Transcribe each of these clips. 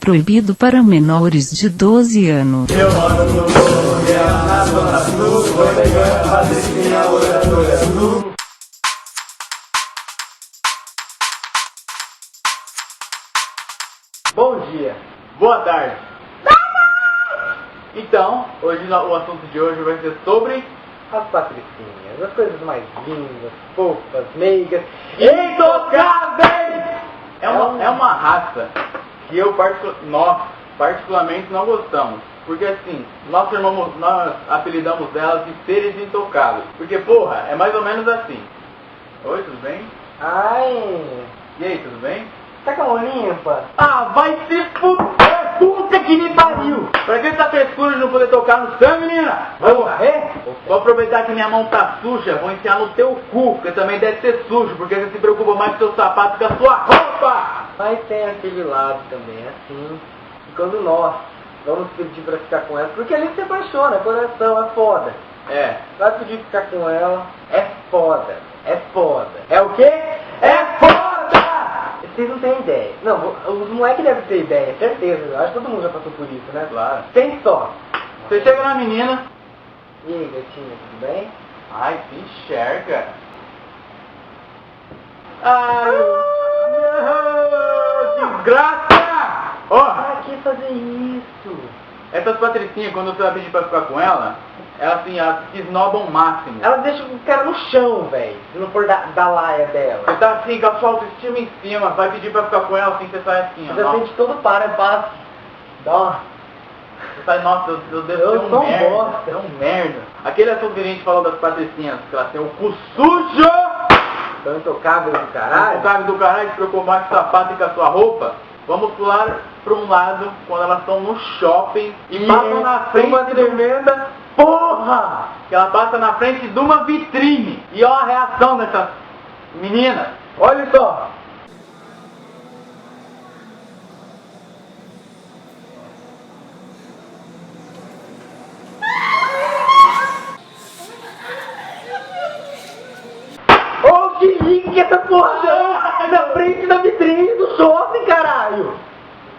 Proibido para menores de 12 anos. Eu moro no Morro Real, na Zona Sul, vou pegando patricinha, oratória sul. Bom dia. Boa tarde. Então, hoje o assunto de hoje vai ser sobre As patricinhas, as coisas mais lindas, fofas, meigas, intocáveis! É uma raça que nós particularmente não gostamos. Porque assim, nós apelidamos elas de seres intocáveis. Porque porra, é mais ou menos assim. Oi, tudo bem? Ai, E aí, tudo bem? tá com a mão limpa? Ah, vai se fuder, puta que me pariu! Pra que essa frescura de não poder tocar no sangue, menina? Vamos varrer? Vou aproveitar que minha mão tá suja, vou enfiar no teu cu, porque também deve ser sujo, porque você se preocupa mais com seu sapato que com a sua roupa! Mas tem aquele lado também, assim, e quando nós vamos pedir pra ficar com ela, porque a gente se apaixona, coração, é foda. É. Vai pedir pra ficar com ela, é foda, é foda. É o quê? É foda! Vocês não têm ideia. Não, os moleques devem ter ideia, certeza. Eu acho que todo mundo já passou por isso, né? Claro. Tem só. Você chega na menina, E aí, gatinha, tudo bem? ai, se enxerga. Ai, desgraça! Ó, Pra que fazer isso? essas patricinhas, quando você vai pedir pra ficar com ela, elas se esnobam o máximo. Ela deixa o cara no chão, velho. Se não for da laia dela. Você tá assim, com a sua autoestima em cima, vai pedir pra ficar com ela assim, você sai assim, ó. Você Nossa, sente todo passo. Dó. você sai, nossa, eu devo Eu ser um sou um merda. bosta. É um merda. Aquele assunto que a gente falou das patricinhas, que elas têm o cu sujo! Tão intocável do caralho. O cara do caralho se preocupa mais com o sapato e com a sua roupa. Vamos pular para um lado quando elas estão no shopping e passam na frente uma tremenda porra! que ela passa na frente de uma vitrine. E olha a reação dessas meninas. Olha só. Ô, que liga que essa porra na frente da vitrine do shopping, caralho!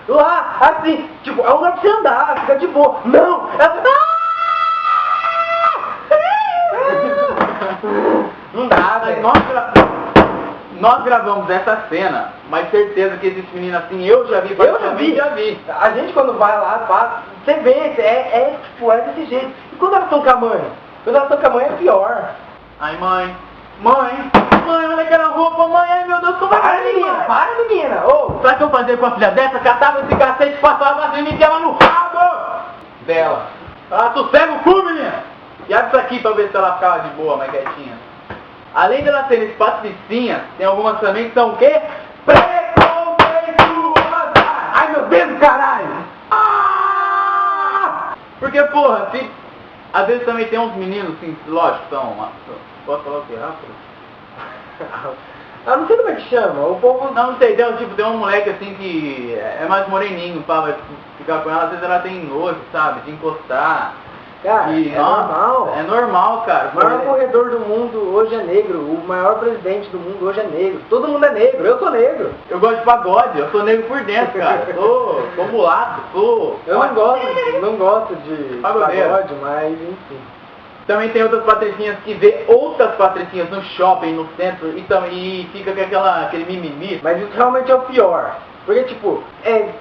Lá, assim, tipo, é um lugar pra você andar, fica de boa. Não! Não dá, velho. Nós gravamos essa cena, mas certeza que existe menina assim, eu já vi, Eu já vi. A gente quando vai lá, passa, você vê, é desse jeito. E quando elas estão com a mãe? Quando elas estão com a mãe é pior. Ai, mãe, olha aquela roupa, mãe, ai meu Deus, como é que Para, menina, para, menina. Ô, sabe o que eu fazia com a filha dessa? Catava esse cacete, passava a vaselina e enfiava no rabo dela. Ah, sossega o cu, menina! E abre isso aqui pra ver se ela ficava de boa, mais quietinha. Além de elas serem patricinhas, tem algumas também que são o quê? Preconceituosas! ai meu Deus, caralho. Ah! Porque, porra, se... às vezes também tem uns meninos, assim, lógico, são... Posso falar o quê? Ah, não sei como é que chama, o povo... Não sei, tem um moleque assim que é mais moreninho, pá, vai ficar com ela, às vezes ela tem nojo, sabe, de encostar. Cara, E, é nossa, normal. É normal, cara. O maior corredor do mundo hoje é negro, o maior presidente do mundo hoje é negro. Todo mundo é negro, eu sou negro. Eu gosto de pagode, eu sou negro por dentro, cara. Sou mulato, sou... Eu não gosto de Pagodeiro. pagode, mas enfim. Também tem outras patricinhas que vê outras patricinhas no shopping, no centro, e fica com aquele mimimi. Mas isso realmente é o pior. Porque, tipo,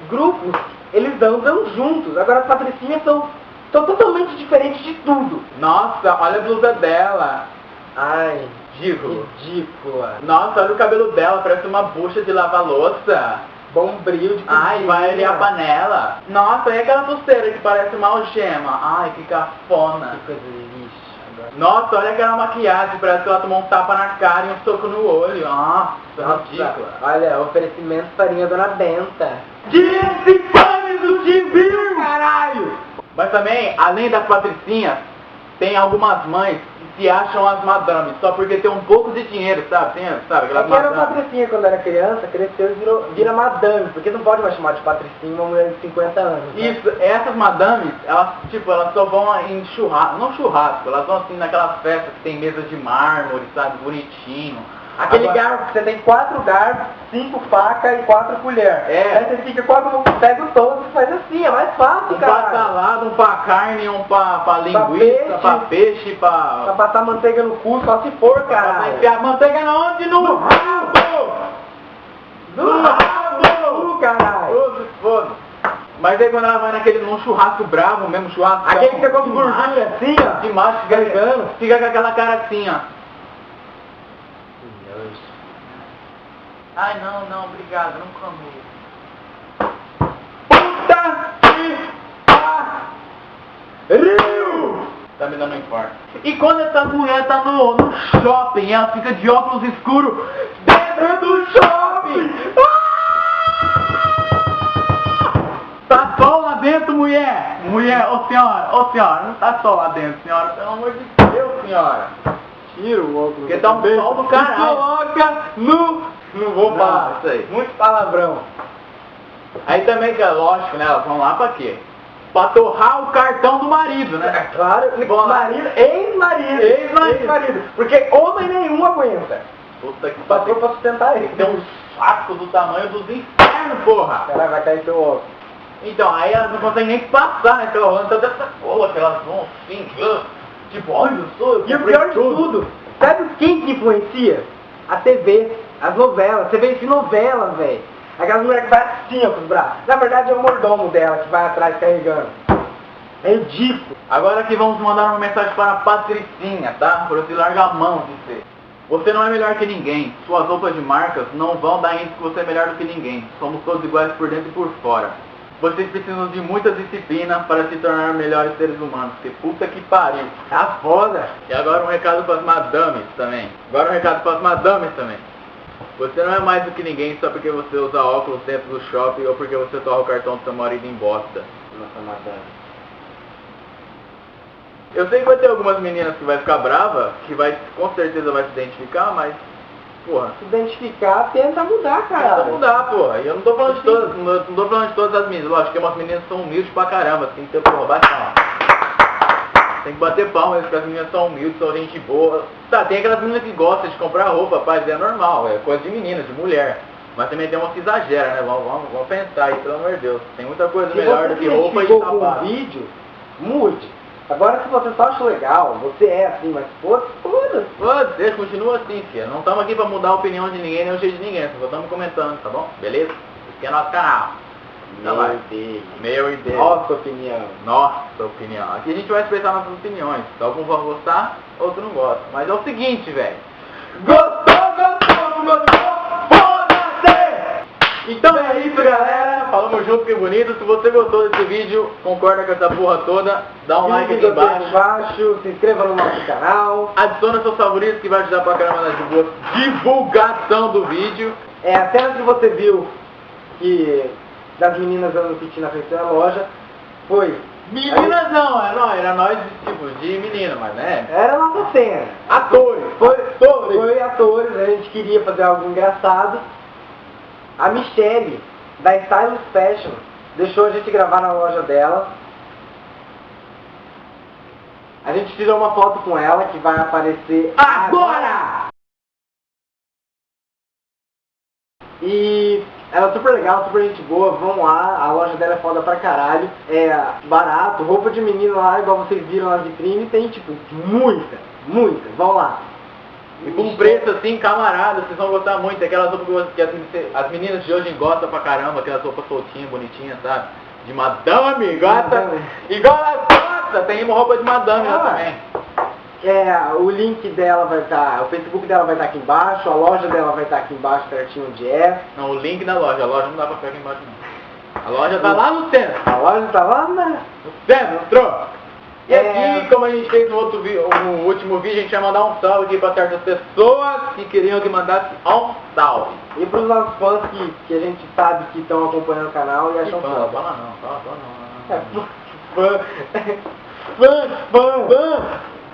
grupos, eles andam juntos. Agora as patricinhas são totalmente diferentes de tudo. Nossa, olha a blusa dela. Ai, Ridículo. ridícula. Nossa, olha o cabelo dela, parece uma bucha de lavar louça. Bombril de Ai, cozinha. vai ali a panela. Nossa, e aquela pulseira que parece uma algema. Ai, que cafona. Que coisa de lixo. Agora. Nossa, olha aquela maquiagem, parece que ela tomou um tapa na cara e um soco no olho. Nossa, ridícula. Olha, oferecimento farinha Dona Benta. Disse panes do Timbir, caralho! Mas também, além das patricinhas, tem algumas mães que se acham as madames, só porque tem um pouco de dinheiro, sabe? Sabe, aquelas É que era madames. patricinha quando era criança, cresceu e vira madame, porque não pode mais chamar de patricinha uma mulher de 50 anos. Né? Isso, essas madames, elas só vão em churrasco, não churrasco, elas vão assim naquelas festas que tem mesas de mármore, sabe, bonitinho. Aquele Agora- garfo, você tem 4 garfos, 5 facas e 4 colheres. É. Aí você fica, quando pega todos, faz assim, é mais fácil, Um pra cara. salada, um pra carne, um pra linguiça, peixe. pra peixe, Pra passar manteiga no cu, só se for, Pra caralho. enfiar manteiga na onde? No rabo! No rabo, caralho. Ô, se foda. Mas aí quando ela vai num churrasco bravo mesmo, churrasco... Aquele que você come gordura assim, ó. de macho, fica com aquela cara assim, ó. Ai, não, obrigado, não comi. Puta que pariu! Tá me dando um infarto. E quando essa mulher tá no shopping, ela fica de óculos escuros dentro do shopping! Tá sol lá dentro, mulher! Mulher, ô senhora, não tá sol lá dentro, senhora, pelo amor de Deus, senhora! Tira o óculos. Porque tá um sol do caralho! E coloca no... Não vou Não, falar. isso aí. Muito palavrão. Aí também que é lógico, né? Elas vão lá pra quê? Pra torrar o cartão do marido, né? É claro, Bom, marido, ex-marido. Ex-marido. Porque homem nenhum aguenta. Puta que Passou pariu. pra sustentar ele. Tem um saco do tamanho dos infernos, porra! Caralho, vai cair seu óculos. Então, aí elas não conseguem nem passar, né? Pela rolando tanta cola que elas vão assim, tipo, olha, eu sou... E o pior de tudo, sabe quem que influencia? A TV, as novelas. Você vê isso em novela, velho. Aquelas mulheres que vai assim, ó, com os braços. Na verdade é o mordomo dela que vai atrás carregando. É ridículo. Agora aqui vamos mandar uma mensagem para a Patricinha, tá? Para você largar a mão de ser. Você não é melhor que ninguém. Suas roupas de marcas não vão dar índice que você é melhor do que ninguém. Somos todos iguais por dentro e por fora. Vocês precisam de muita disciplina para se tornar melhores seres humanos. Que puta que pariu. Tá foda. E agora um recado para as madames também. Você não é mais do que ninguém só porque você usa óculos dentro do shopping ou porque você torra o cartão do seu marido em bosta. Nossa, madame. Eu sei que vai ter algumas meninas que vai ficar brava, que com certeza vai se identificar, mas, porra, Se identificar, tenta mudar, cara. precisa mudar, porra. E eu não tô falando de todas, não tô falando de todas as meninas. Lógico que umas meninas são humildes pra caramba, tem que ter, porra, bate palma. Tem que bater palma, porque as meninas são humildes, são gente boa. Tá, tem aquelas meninas que gostam de comprar roupa, rapaz, é normal, é coisa de menina, de mulher. Mas também tem umas que exageram, né? Vamos pensar aí, pelo amor de Deus. Tem muita coisa Se melhor você do que roupa e se identificou com sapato. um vídeo, mude. Agora, se você só acha legal, você é assim, mas foda-se. Foda-se, continua assim, filha. Não estamos aqui pra mudar a opinião de ninguém, nem o jeito de ninguém. Só estamos comentando, tá bom? Beleza? Esse aqui é nosso canal. Então vai. Meu e dele. Nossa opinião. Nossa opinião. Aqui a gente vai expressar nossas opiniões. Alguns vão gostar, outros não gostam. Mas é o seguinte, velho. Gostou? Foda-se! Então é isso, galera. Falamos junto, que bonito. Se você gostou desse vídeo, concorda com essa porra toda, dá um like aqui embaixo. Se inscreva no nosso canal. Adiciona seus favoritos que vai ajudar pra caramba na divulgação do vídeo. É, a cena que você viu que das meninas dando piti na frente da loja foi... Meninas não, era nós tipo de menina, mas né? Era a nossa cena. Atores! Foi atores, a gente queria fazer algo engraçado. A Michelle, da Stylist Fashion, deixou a gente gravar na loja dela. A gente tirou uma foto com ela que vai aparecer Agora! E ela é super legal, super gente boa, vão lá, a loja dela é foda pra caralho, é barato, roupa de menino lá, igual vocês viram na vitrine, tem tipo muita, vão lá. E com um preço assim, camarada, vocês vão gostar muito. Aquelas roupas que as meninas de hoje gostam pra caramba, aquelas roupas soltinhas, bonitinhas, sabe? De madame, gata. Igual ela gosta, tem uma roupa de madame lá também. É, o link dela vai estar, o Facebook dela vai estar aqui embaixo, a loja dela vai estar aqui embaixo, certinho onde é. Não, o link da loja, a loja não dá pra ficar aqui embaixo não. A loja tá lá no centro. A loja tá lá na... No centro! E É. aqui, como a gente fez no último vídeo, a gente vai mandar um salve aqui para certas pessoas que queriam que mandasse um salve. E pros nossos fãs que a gente sabe que estão acompanhando o canal e acham Fã, foda. fala não. Fã.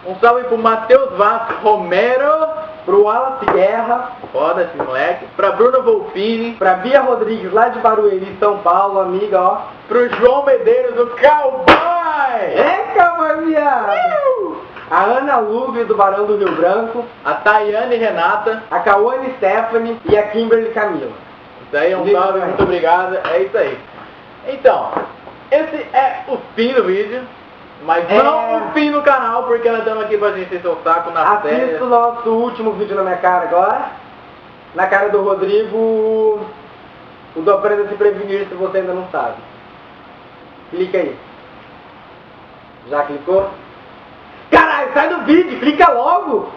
Um salve pro Matheus Vasco Romero, Pro Wallace Guerra, foda esse moleque, pra Bruno Volpini, pra Bia Rodrigues lá de Barueri, São Paulo, amiga, ó. pro João Medeiros, o Cowboy! É, calma, viado! a Ana Lúvia do Barão do Rio Branco, a Tayane Renata, a Cauane Stephanie e a Kimberly Camila. isso aí é um salve, muito obrigado, é isso aí. Então, esse é o fim do vídeo, mas não o fim do canal, porque nós estamos aqui pra gente encher seu saco na série. Assista o nosso último vídeo na minha cara agora, na cara do Rodrigo, o do Aprenda a Se Prevenir, se você ainda não sabe. Clica aí. Já clicou? Caralho, sai do vídeo, clica logo!